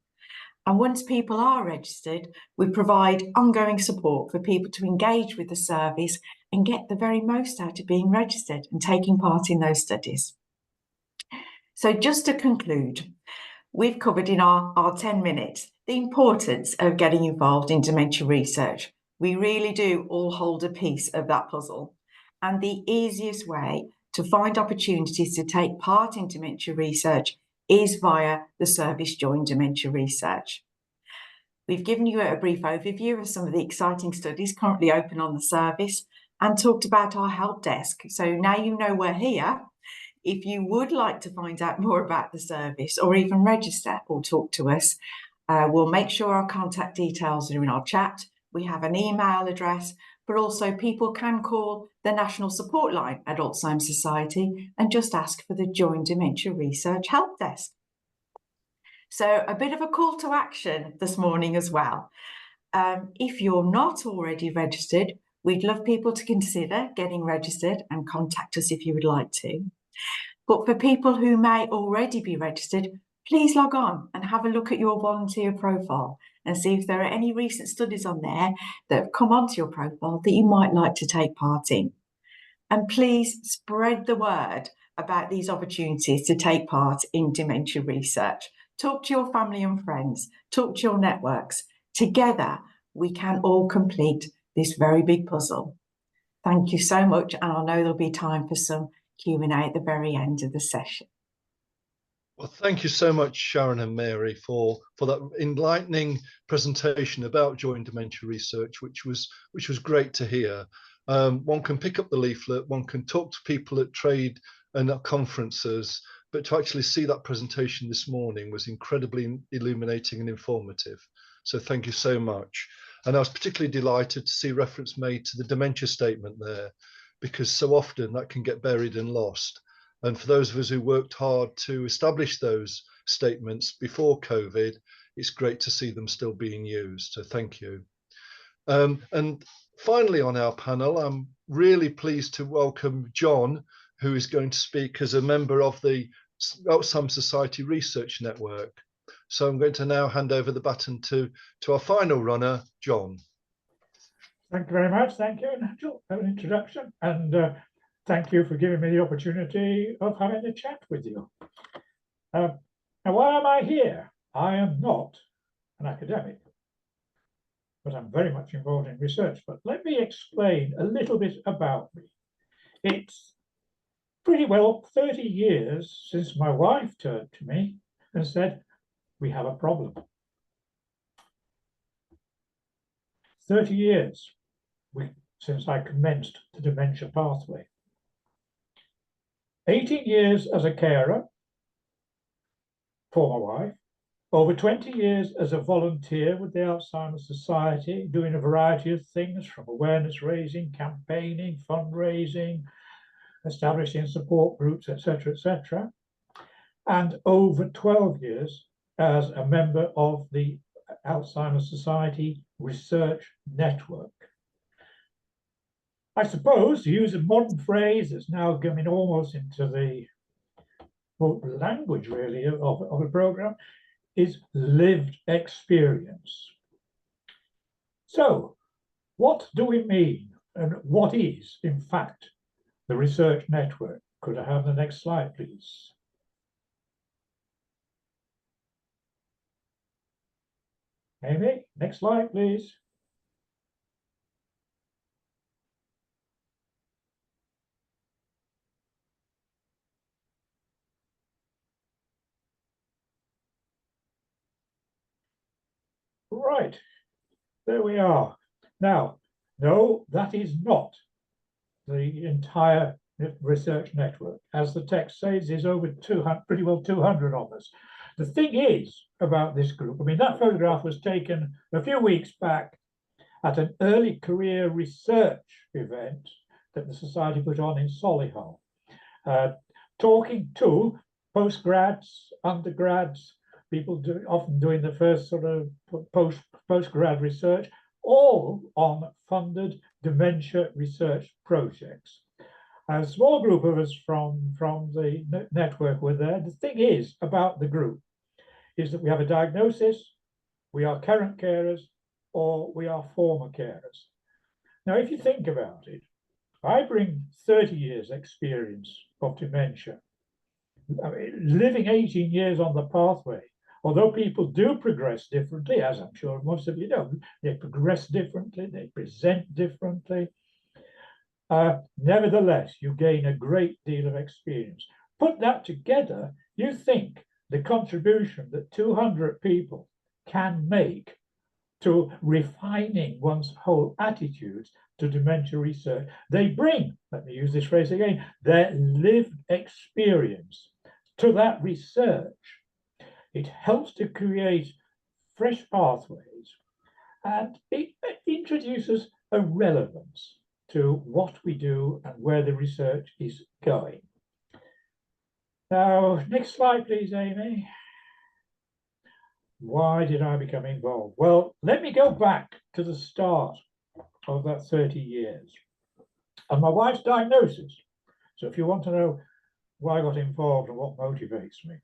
Speaker 6: And once people are registered, we provide ongoing support for people to engage with the service and get the very most out of being registered and taking part in those studies. So just to conclude, we've covered in our 10 minutes the importance of getting involved in dementia research. We really do all hold a piece of that puzzle. And the easiest way to find opportunities to take part in dementia research is via the service Joint Dementia Research. We've given you a brief overview of some of the exciting studies currently open on the service and talked about our help desk. So now you know we're here. If you would like to find out more about the service or even register or talk to us, we'll make sure our contact details are in our chat. We have an email address, but also people can call the National Support Line at Alzheimer's Society and just ask for the Joint Dementia Research Help Desk. So a bit of a call to action this morning as well. If you're not already registered, we'd love people to consider getting registered and contact us if you would like to. But for people who may already be registered, please log on and have a look at your volunteer profile and see if there are any recent studies on there that have come onto your profile that you might like to take part in. And please spread the word about these opportunities to take part in dementia research. Talk to your family and friends, talk to your networks. Together, we can all complete this very big puzzle. Thank you so much, and I know there'll be time for some Q&A at the very end of the session.
Speaker 2: Well, thank you so much, Sharon and Mary, for that enlightening presentation about joint dementia research, which was great to hear. One can pick up the leaflet, one can talk to people at trade and at conferences, but to actually see that presentation this morning was incredibly illuminating and informative. So thank you so much. And I was particularly delighted to see reference made to the dementia statement there, because so often that can get buried and lost. And for those of us who worked hard to establish those statements before COVID, it's great to see them still being used. So thank you. And finally on our panel, I'm really pleased to welcome John, who is going to speak as a member of the Alzheimer's Society Research Network. So I'm going to now hand over the baton to our final runner, John.
Speaker 8: Thank you very much. Thank you, Nigel, for an introduction. And thank you for giving me the opportunity of having a chat with you. Now, why am I here? I am not an academic, but I'm very much involved in research. But let me explain a little bit about me. It's pretty well 30 years since my wife turned to me and said, "We have a problem." 30 years since I commenced the dementia pathway. 18 years as a carer for my wife, over 20 years as a volunteer with the Alzheimer's Society, doing a variety of things from awareness raising, campaigning, fundraising, establishing support groups, etc., and over 12 years as a member of the Alzheimer's Society Research Network. I suppose, to use a modern phrase that's now coming almost into the language really of a program, is lived experience. So what do we mean, and what is in fact the research network? Could I have the next slide, please? Amy, next slide, please. Right, there we are. Now, no, that is not the entire research network. As the text says, there's over 200, pretty well 200 of us. The thing is about this group, I mean, that photograph was taken a few weeks back at an early career research event that the Society put on in Solihull, talking to postgrads, undergrads, people often doing the first sort of postgrad research, all on funded dementia research projects. A small group of us from the network were there. The thing is about the group is that we have a diagnosis, we are current carers, or we are former carers. Now, if you think about it, I bring 30 years experience of dementia. I mean, living 18 years on the pathway, although people do progress differently, as I'm sure most of you know, they progress differently, they present differently. Nevertheless, you gain a great deal of experience. Put that together, you think the contribution that 200 people can make to refining one's whole attitudes to dementia research. They bring, let me use this phrase again, their lived experience to that research. It helps to create fresh pathways, and it introduces a relevance to what we do and where the research is going. Now, next slide, please, Amy. Why did I become involved? Well, let me go back to the start of that 30 years and my wife's diagnosis. So if you want to know why I got involved and what motivates me.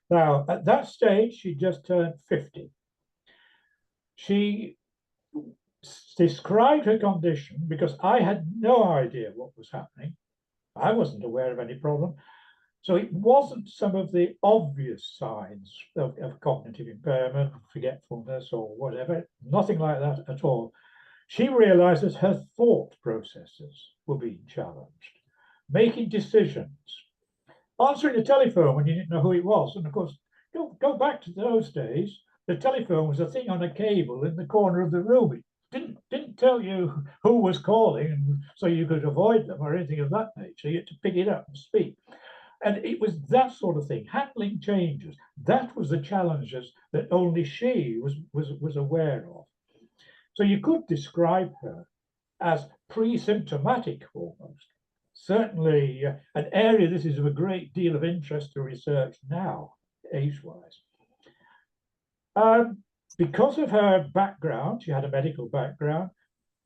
Speaker 8: Now, at that stage, she just turned 50. She described her condition because I had no idea what was happening. I wasn't aware of any problem. So it wasn't some of the obvious signs of cognitive impairment, forgetfulness, or whatever, nothing like that at all. She realized that her thought processes were being challenged, making decisions, answering the telephone when you didn't know who it was. And of course, go back to those days, the telephone was a thing on a cable in the corner of the room. It didn't tell you who was calling, and so you could avoid them or anything of that nature. You had to pick it up and speak. And it was that sort of thing, handling changes. That was the challenges that only she was aware of. So you could describe her as pre-symptomatic almost. Certainly an area this is of a great deal of interest to research now, age-wise. Because of her background, she had a medical background,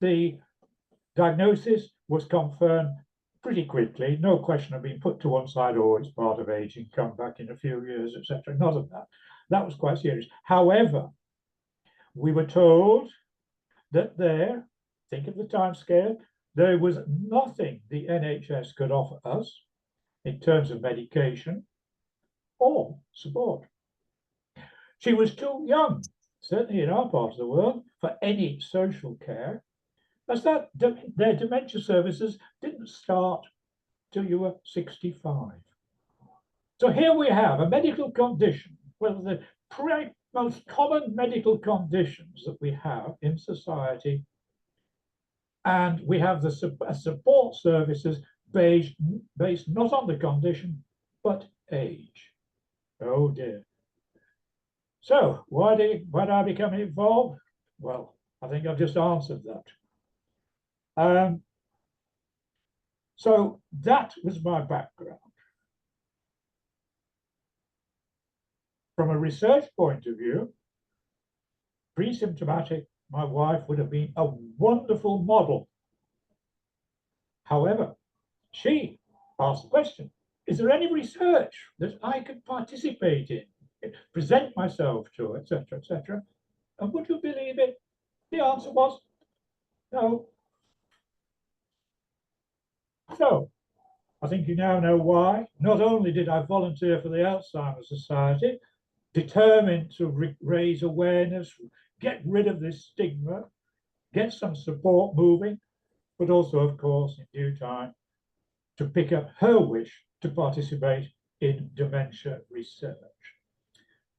Speaker 8: the diagnosis was confirmed pretty quickly. No question of being put to one side, oh, it's part of aging, come back in a few years, etc. None of that. That was quite serious. However, we were told that think of the time scale, there was nothing the NHS could offer us in terms of medication or support. She was too young, certainly in our part of the world, for any social care, as that their dementia services didn't start till you were 65. So here we have a medical condition, one of the most common medical conditions that we have in society, and we have the support services based not on the condition, but age. Oh dear. So why did I become involved? Well, I think I've just answered that. So that was my background. From a research point of view, pre-symptomatic, my wife would have been a wonderful model. However, she asked the question, is there any research that I could participate in, present myself to, etc., etc.? And would you believe it? The answer was no. So, I think you now know why. Not only did I volunteer for the Alzheimer's Society, determined to raise awareness, get rid of this stigma, get some support moving, but also, of course, in due time, to pick up her wish to participate in dementia research.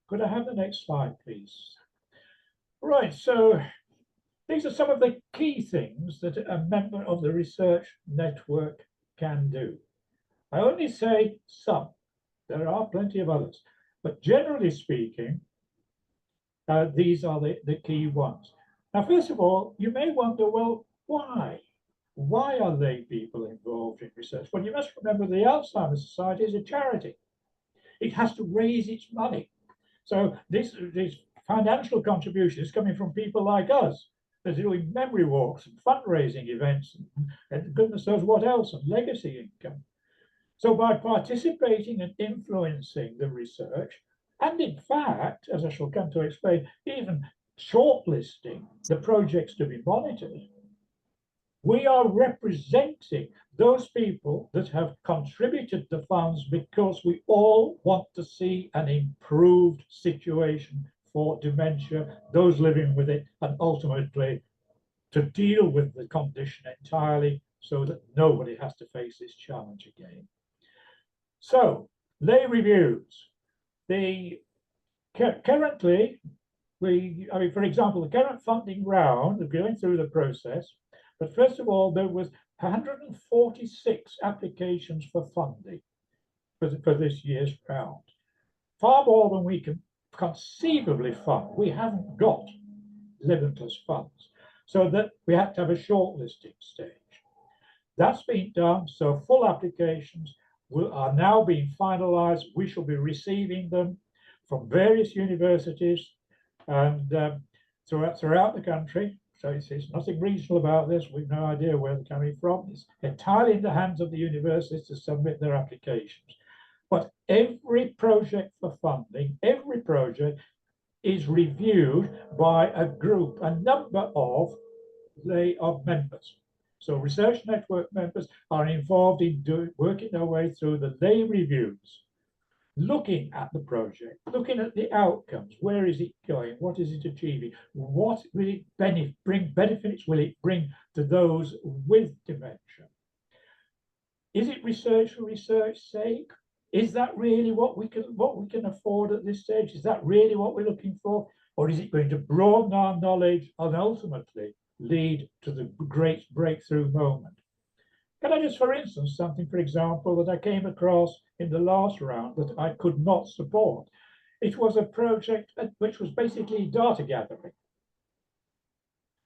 Speaker 8: Could I have the next slide, please? Right, so these are some of the key things that a member of the research network can do. I only say some. There are plenty of others. But generally speaking, these are the key ones. Now, first of all, you may wonder, well, why? Why are lay people involved in research? Well, you must remember the Alzheimer's Society is a charity. It has to raise its money. So this financial contribution is coming from people like us. They're doing memory walks and fundraising events and goodness knows what else, and legacy income. So by participating and influencing the research, and in fact, as I shall come to explain, even shortlisting the projects to be monitored, we are representing those people that have contributed the funds because we all want to see an improved situation for dementia, those living with it, and ultimately to deal with the condition entirely so that nobody has to face this challenge again. So, lay reviews. Currently, for example, the current funding round, of going through the process, but first of all, there was 146 applications for funding for this year's round. Far more than we can conceivably fund. We haven't got limitless funds, so that we had to have a shortlisting stage. That's been done, so full applications are now being finalized. We shall be receiving them from various universities and throughout the country. So it's nothing regional about this. We've no idea where they're coming from. It's entirely in the hands of the universities to submit their applications. But every project for funding, every project is reviewed by a number of of members. So research network members are involved in working their way through the lay reviews, looking at the project, looking at the outcomes. Where is it going? What is it achieving? What will it bring benefits will it bring to those with dementia? Is it research for research's sake? Is that really what we can afford at this stage? Is that really what we're looking for? Or is it going to broaden our knowledge and ultimately lead to the great breakthrough moment? Can I just, for instance, something, for example, that I came across in the last round that I could not support? It was a project which was basically data gathering.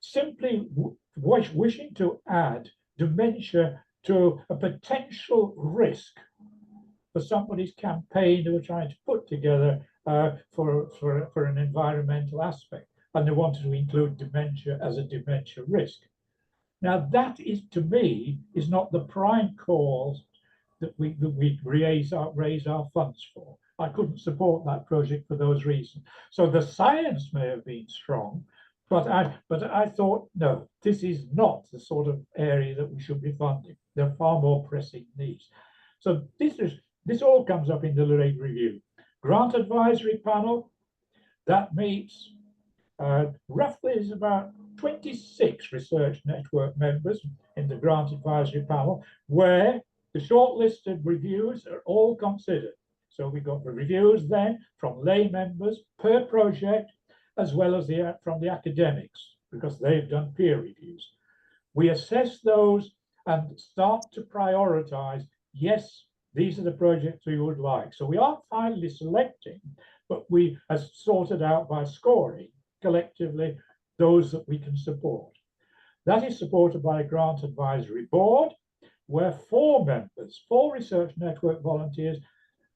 Speaker 8: Simply wishing to add dementia to a potential risk for somebody's campaign they were trying to put together for an environmental aspect. And they wanted to include dementia as a dementia risk. Now, that is, to me, is not the prime cause that we raise our funds for. I couldn't support that project for those reasons. So the science may have been strong, but I thought, no, this is not the sort of area that we should be funding. There are far more pressing needs. So this all comes up in the late review. Grant advisory panel that meets roughly is about 26 research network members in the grant advisory panel, where the shortlisted reviews are all considered. So we got the reviews then from lay members per project, as well as from the academics, because they've done peer reviews. We assess those and start to prioritize, yes, these are the projects we would like. So we aren't finally selecting, but we are sorted out by scoring collectively those that we can support. That is supported by a grant advisory board, where 4 members, 4 research network volunteers,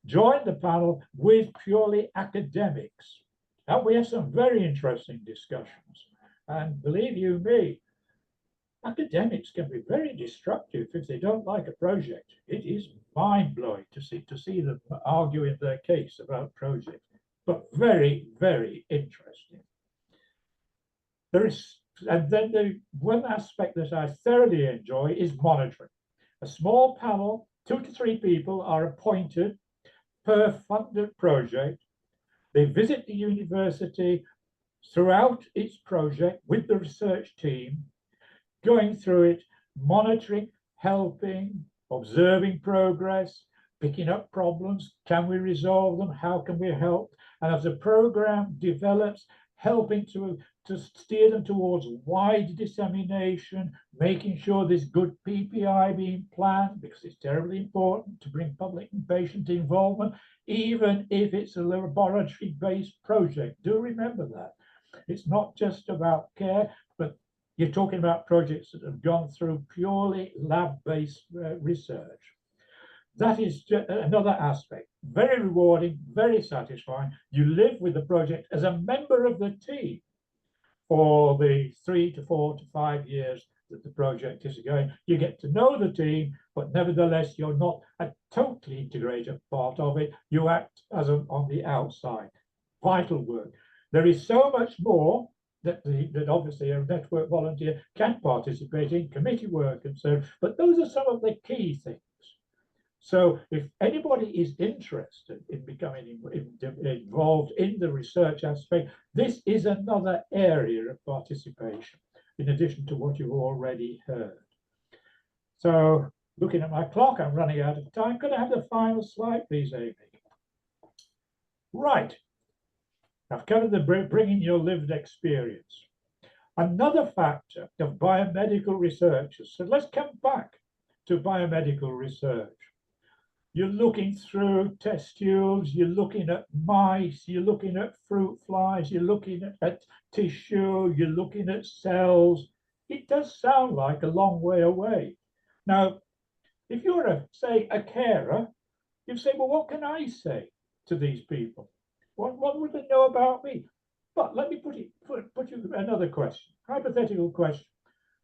Speaker 8: join the panel with purely academics. And we have some very interesting discussions. And believe you me, academics can be very destructive if they don't like a project. It is mind-blowing to see them arguing their case about projects, but very, very interesting. And then the one aspect that I thoroughly enjoy is monitoring. A small panel, 2 to 3 people are appointed per funded project. They visit the university throughout its project with the research team, going through it, monitoring, helping, observing progress, picking up problems. Can we resolve them? How can we help? And as the program develops, helping to steer them towards wide dissemination, making sure there's good PPI being planned, because it's terribly important to bring public and patient involvement, even if it's a laboratory-based project. Do remember that. It's not just about care, but you're talking about projects that have gone through purely lab-based research. That is another aspect. Very rewarding, very satisfying. You live with the project as a member of the team for the 3 to 4 to 5 years that the project is going. You get to know the team, but nevertheless, you're not a totally integrated part of it. You act as on the outside. Vital work. There is so much more that obviously a network volunteer can participate in, committee work and so on, but those are some of the key things. So if anybody is interested in becoming involved in the research aspect, this is another area of participation, in addition to what you've already heard. So looking at my clock, I'm running out of time. Could I have the final slide, please, Amy? Right. I've covered the bringing your lived experience. Another factor of biomedical researchers, so let's come back to biomedical research. You're looking through test tubes, you're looking at mice, you're looking at fruit flies, you're looking at tissue, you're looking at cells. It does sound like a long way away. Now, if you're, say, a carer, you say, well, what can I say to these people? What would they know about me? But let me put you another question, hypothetical question.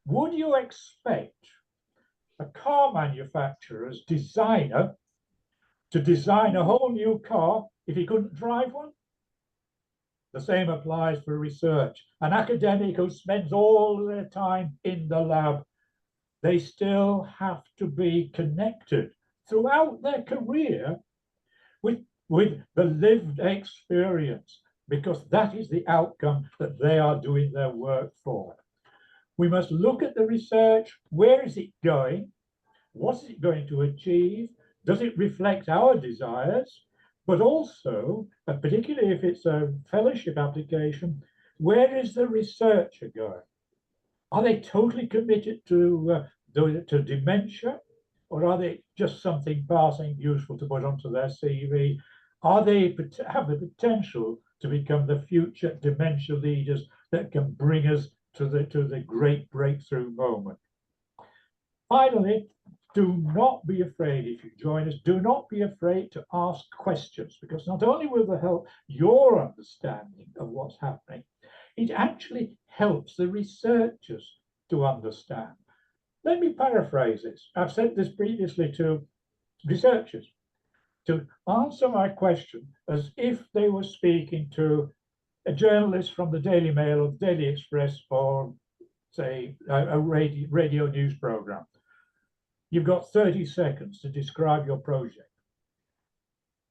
Speaker 8: Would you expect a car manufacturer's designer to design a whole new car if he couldn't drive one? The same applies for research. An academic who spends all their time in the lab, they still have to be connected throughout their career with the lived experience, because that is the outcome that they are doing their work for. We must look at the research. Where is it going? What is it going to achieve? Does it reflect our desires? But also, particularly if it's a fellowship application, where is the researcher going? Are they totally committed to dementia? Or are they just something passing useful to put onto their CV? Are they have the potential to become the future dementia leaders that can bring us to the great breakthrough moment? Finally, do not be afraid if you join us. Do not be afraid to ask questions, because not only will they help your understanding of what's happening, it actually helps the researchers to understand. Let me paraphrase this. I've said this previously to researchers, to answer my question as if they were speaking to a journalist from the Daily Mail or the Daily Express, or say a radio news program. You've got 30 seconds to describe your project.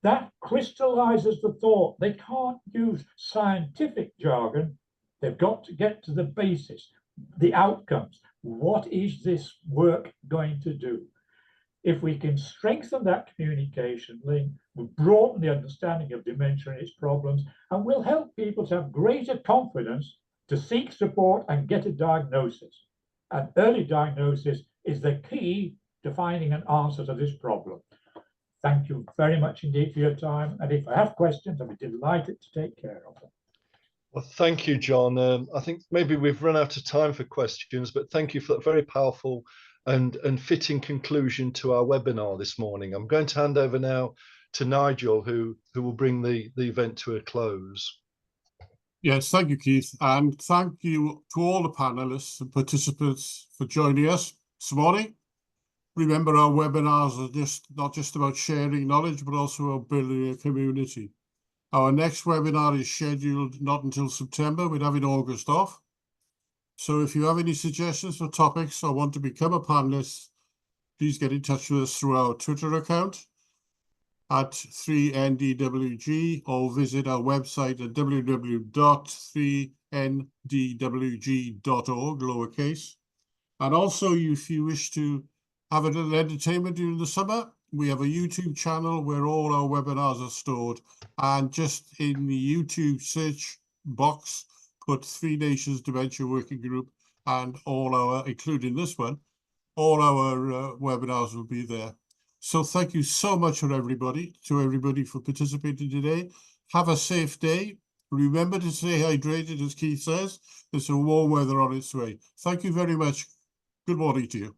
Speaker 8: That crystallizes the thought. They can't use scientific jargon. They've got to get to the basis, the outcomes. What is this work going to do? If we can strengthen that communication link, we'll broaden the understanding of dementia and its problems, and will help people to have greater confidence to seek support and get a diagnosis. And early diagnosis is the key to finding an answer to this problem. Thank you very much indeed for your time. And if I have questions, I'll be delighted to take care of them.
Speaker 2: Well, thank you, John. I think maybe we've run out of time for questions, but thank you for that very powerful and fitting conclusion to our webinar this morning. I'm going to hand over now to Nigel, who will bring the event to a close.
Speaker 1: Yes, thank you, Keith. And thank you to all the panelists and participants for joining us this morning. Remember, our webinars are not just about sharing knowledge, but also about building a community. Our next webinar is scheduled not until September. We're having August off. So if you have any suggestions for topics or want to become a panelist, please get in touch with us through our Twitter account at 3ndwg, or visit our website at www.3ndwg.org, lowercase. And also, if you wish to have a little entertainment during the summer, we have a YouTube channel where all our webinars are stored. And just in the YouTube search box, put 3 Nations Dementia Working Group, and all our, including this one, all our webinars will be there. So thank you so much for everybody for participating today. Have a safe day. Remember to stay hydrated, as Keith says. There's some warm weather on its way. Thank you very much. Good morning to you.